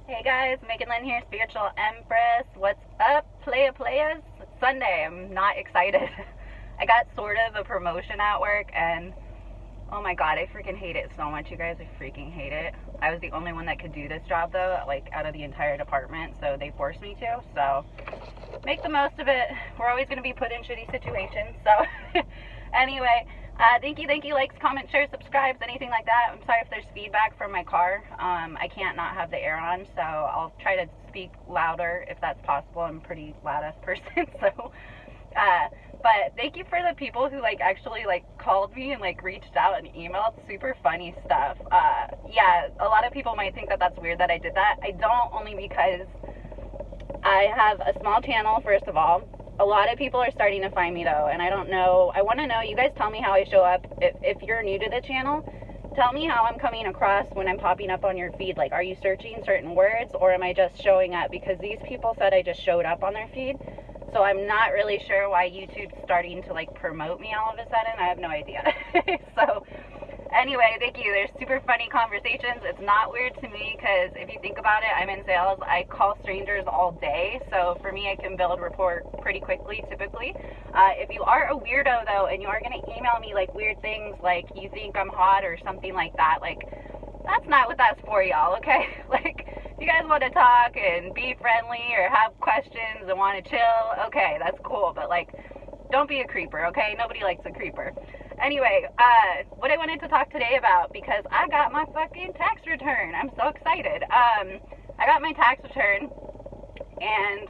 Hey guys, Megan Lynn here, Spiritual Empress. What's up, playas? It's Sunday. I'm not excited. I got sort of a promotion at work and oh my god, I freaking hate it so much, you guys. I freaking hate it. I was the only one that could do this job though, like out of the entire department, so they forced me to. So make the most of it. We're always going to be put in shitty situations. So anyway, thank you, likes, comments, shares, subscribes, anything like that. I'm sorry if there's feedback from my car. I can't not have the air on, so I'll try to speak louder if that's possible. I'm a pretty loud-ass person, so, but thank you for the people who, actually, called me and, reached out and emailed super funny stuff. Yeah, a lot of people might think that that's weird that I did that. I don't, only because I have a small channel, first of all. A lot of people are starting to find me though, and I don't know. I want to know, you guys tell me how I show up. If you're new to the channel, tell me how I'm coming across when I'm popping up on your feed. Like, are you searching certain words, or am I just showing up? Because these people said I just showed up on their feed, so I'm not really sure why YouTube's starting to promote me all of a sudden. I have no idea. So anyway, thank you. There's super funny conversations. It's not weird to me because if you think about it, I'm in sales. I call strangers all day. So for me, I can build rapport pretty quickly, typically. If you are a weirdo, though, and you are going to email me, weird things like you think I'm hot or something like that, that's not what that's for, y'all, okay? If you guys want to talk and be friendly or have questions and want to chill, okay, that's cool. But, don't be a creeper, okay? Nobody likes a creeper. Anyway, what I wanted to talk today about, because I got my fucking tax return. I'm so excited. I got my tax return, and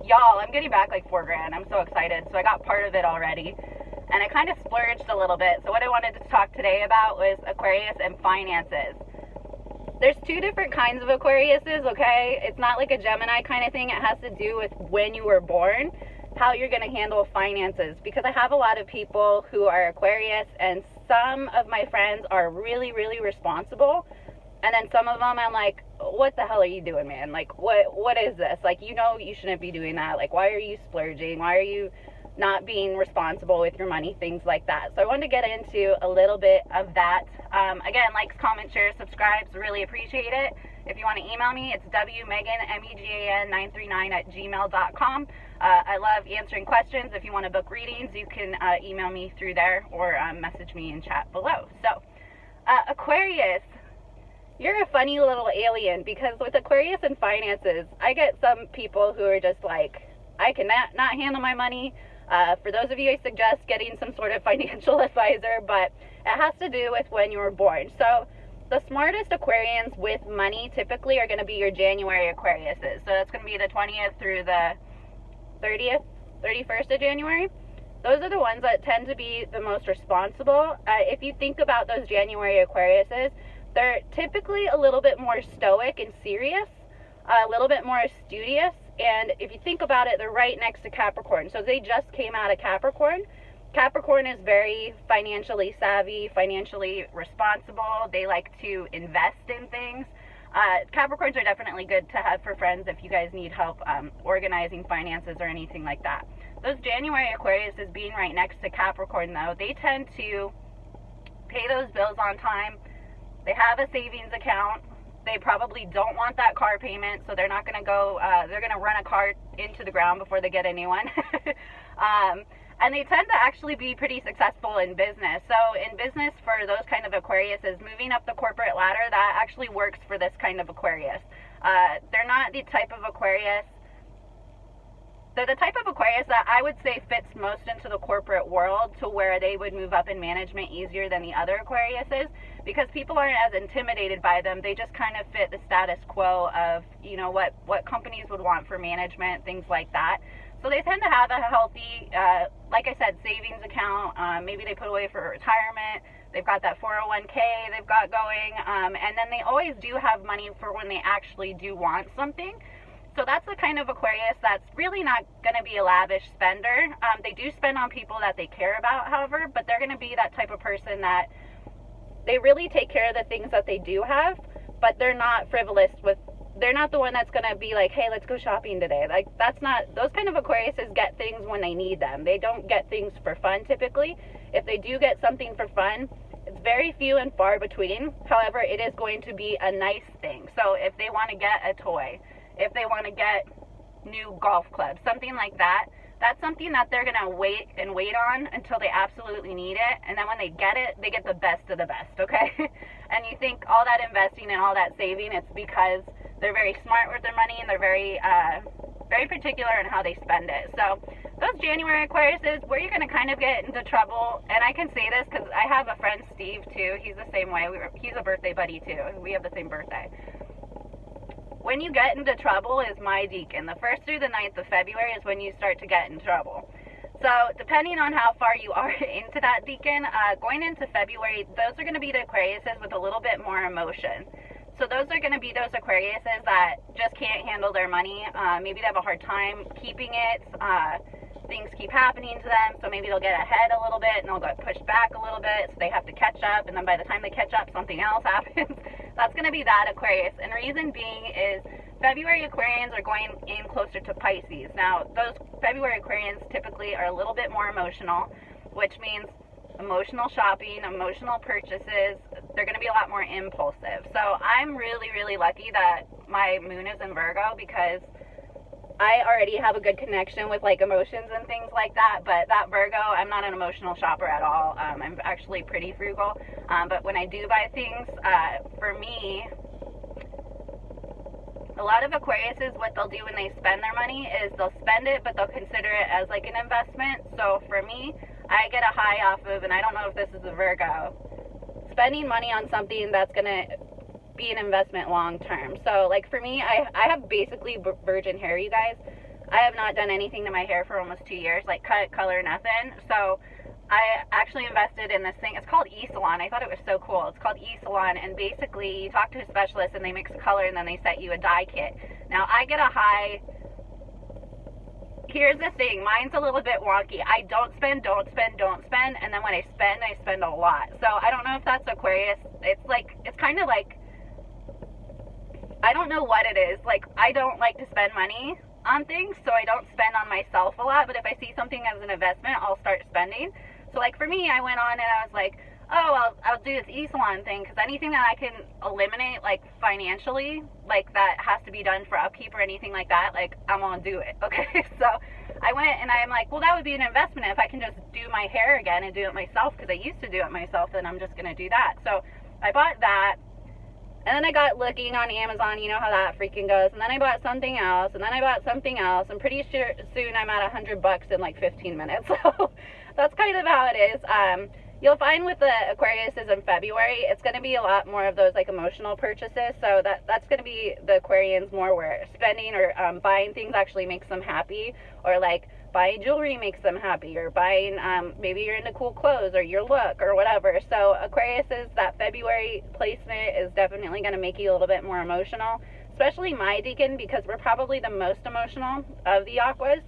y'all, I'm getting back $4,000. I'm so excited. So I got part of it already, and I kind of splurged a little bit. So what I wanted to talk today about was Aquarius and finances. There's two different kinds of Aquariuses, okay? It's not like a Gemini kind of thing. It has to do with when you were born, how you're going to handle finances, because I have a lot of people who are Aquarius, and some of my friends are really, really responsible, and then some of them I'm like, what the hell are you doing, man? What is this? You shouldn't be doing that. Why are you splurging? Why are you not being responsible with your money? Things like that. So I wanted to get into a little bit of that. Again, likes, comments, shares, subscribes, really appreciate it. If you want to email me, it's wmegan939@gmail.com. I love answering questions. If you want to book readings, you can email me through there or message me in chat below. So, Aquarius, you're a funny little alien, because with Aquarius and finances, I get some people who are just I cannot not handle my money. For those of you, I suggest getting some sort of financial advisor, but it has to do with when you were born. So the smartest Aquarians with money typically are going to be your January Aquariuses. So that's going to be the 20th through the 31st of January. Those are the ones that tend to be the most responsible. If you think about those January Aquariuses, they're typically a little bit more stoic and serious, a little bit more studious. And if you think about it, they're right next to Capricorn. So they just came out of Capricorn. Capricorn is very financially savvy, financially responsible. They like to invest in things. Capricorns are definitely good to have for friends if you guys need help organizing finances or anything like that. Those January Aquariuses being right next to Capricorn, though, they tend to pay those bills on time. They have a savings account. They probably don't want that car payment, so they're not going to go, they're going to run a car into the ground before they get a new one. And they tend to actually be pretty successful in business. So in business, for those kind of Aquariuses, moving up the corporate ladder, that actually works for this kind of Aquarius. They're not the type of Aquarius, they're the type of Aquarius that I would say fits most into the corporate world, to where they would move up in management easier than the other Aquariuses, because people aren't as intimidated by them. They just kind of fit the status quo of, what companies would want for management, things like that. So they tend to have a healthy, like I said, savings account. Maybe they put away for retirement. They've got that 401k they've got going. And then they always do have money for when they actually do want something. So that's the kind of Aquarius that's really not going to be a lavish spender. They do spend on people that they care about, however, but they're going to be that type of person that they really take care of the things that they do have, but they're not frivolous with, they're not the one that's going to be like, hey, let's go shopping today. That's not, those kind of Aquariuses get things when they need them. They don't get things for fun typically. If they do get something for fun, it's very few and far between. However, it is going to be a nice thing. So if they want to get a toy, if they want to get new golf clubs, something like that, that's something that they're going to wait on until they absolutely need it. And then when they get it, they get the best of the best, okay? And you think all that investing and all that saving, it's because they're very smart with their money and they're very particular in how they spend it. So those January Aquariuses, where you're going to kind of get into trouble, and I can say this because I have a friend, Steve, too. He's the same way. He's a birthday buddy, too. We have the same birthday. When you get into trouble is my deacon. The 1st through the 9th of February is when you start to get in trouble. So depending on how far you are into that deacon, going into February, those are going to be the Aquariuses with a little bit more emotion. So those are going to be those Aquariuses that just can't handle their money. Maybe they have a hard time keeping it. Things keep happening to them, so maybe they'll get ahead a little bit and they'll get pushed back a little bit, so they have to catch up, and then by the time they catch up, something else happens. That's going to be that Aquarius. And reason being is February Aquarians are going in closer to Pisces. Now, those February Aquarians typically are a little bit more emotional, which means emotional shopping, emotional purchases. They're going to be a lot more impulsive. So I'm really, really lucky that my moon is in Virgo, because I already have a good connection with like emotions and things like that. But that Virgo, I'm not an emotional shopper at all. I'm actually pretty frugal. But when I do buy things, for me, a lot of Aquariuses, what they'll do when they spend their money is they'll spend it, but they'll consider it as like an investment. So for me, I get a high off of, and I don't know if this is a Virgo, spending money on something that's going to be an investment long term. So like for me, I have basically virgin hair, you guys. I have not done anything to my hair for almost 2 years, like cut, color, nothing. So I actually invested in this thing. It's called E-Salon. I thought it was so cool. It's called E-Salon, and basically you talk to a specialist and they mix a color and then they set you a dye kit. Now I get a high. Here's the thing, mine's a little bit wonky. I don't spend, and then when I spend a lot. So I don't know if that's Aquarius. It's kind of like, I don't know what it is. Like, I don't like to spend money on things, so I don't spend on myself a lot, but if I see something as an investment, I'll start spending. So like for me, I went on and I was like, oh, I'll do this e-salon thing, because anything that I can eliminate, like financially, like that has to be done for upkeep or anything like that, like I'm gonna do it, okay? So I went and I'm like, well, that would be an investment if I can just do my hair again and do it myself, because I used to do it myself, and I'm just gonna do that. So I bought that, and then I got looking on Amazon, you know how that freaking goes, and then I bought something else, and then I bought something else, and pretty sure soon I'm at $100 in like 15 minutes, so that's kind of how it is. You'll find with the Aquariuses in February, it's going to be a lot more of those like emotional purchases. So that's going to be the Aquarians more where spending or buying things actually makes them happy, or like buying jewelry makes them happy, or buying, maybe you're into cool clothes or your look or whatever. So Aquariuses, that February placement is definitely going to make you a little bit more emotional, especially my deacon, because we're probably the most emotional of the Aquas.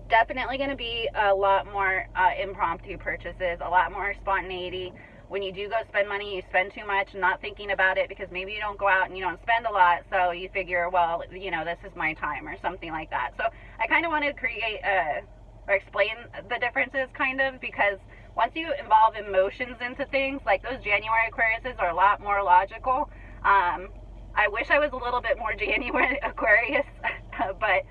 Definitely going to be a lot more impromptu purchases, a lot more spontaneity. When you do go spend money, you spend too much, not thinking about it, because maybe you don't go out and you don't spend a lot, so you figure, well, you know, this is my time or something like that. So I kind of wanted to create or explain the differences, kind of, because once you involve emotions into things, like those January Aquariuses are a lot more logical. I wish I was a little bit more January Aquarius, but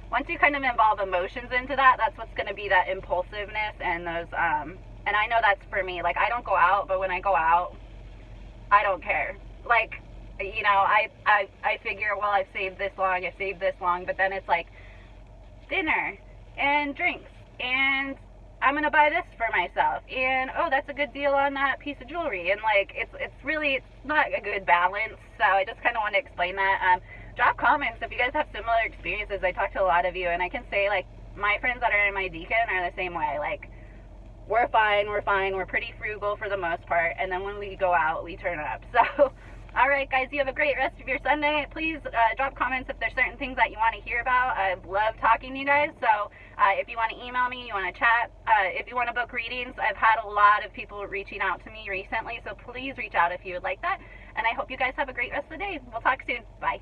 once you kind of involve emotions into that, that's what's going to be that impulsiveness and those, and I know that's for me. Like, I don't go out, but when I go out, I don't care. Like, you know, I figure, well, I've saved this long, but then it's like dinner and drinks, and I'm going to buy this for myself, and, oh, that's a good deal on that piece of jewelry, and, like, it's not a good balance, so I just kind of want to explain that. Drop comments if you guys have similar experiences. I talk to a lot of you, and I can say, like, my friends that are in my deacon are the same way. Like, we're fine, we're pretty frugal for the most part, and then when we go out, we turn up. So, alright guys, you have a great rest of your Sunday. Please drop comments if there's certain things that you want to hear about. I love talking to you guys, so if you want to email me, you want to chat, if you want to book readings, I've had a lot of people reaching out to me recently, so please reach out if you would like that, and I hope you guys have a great rest of the day. We'll talk soon. Bye.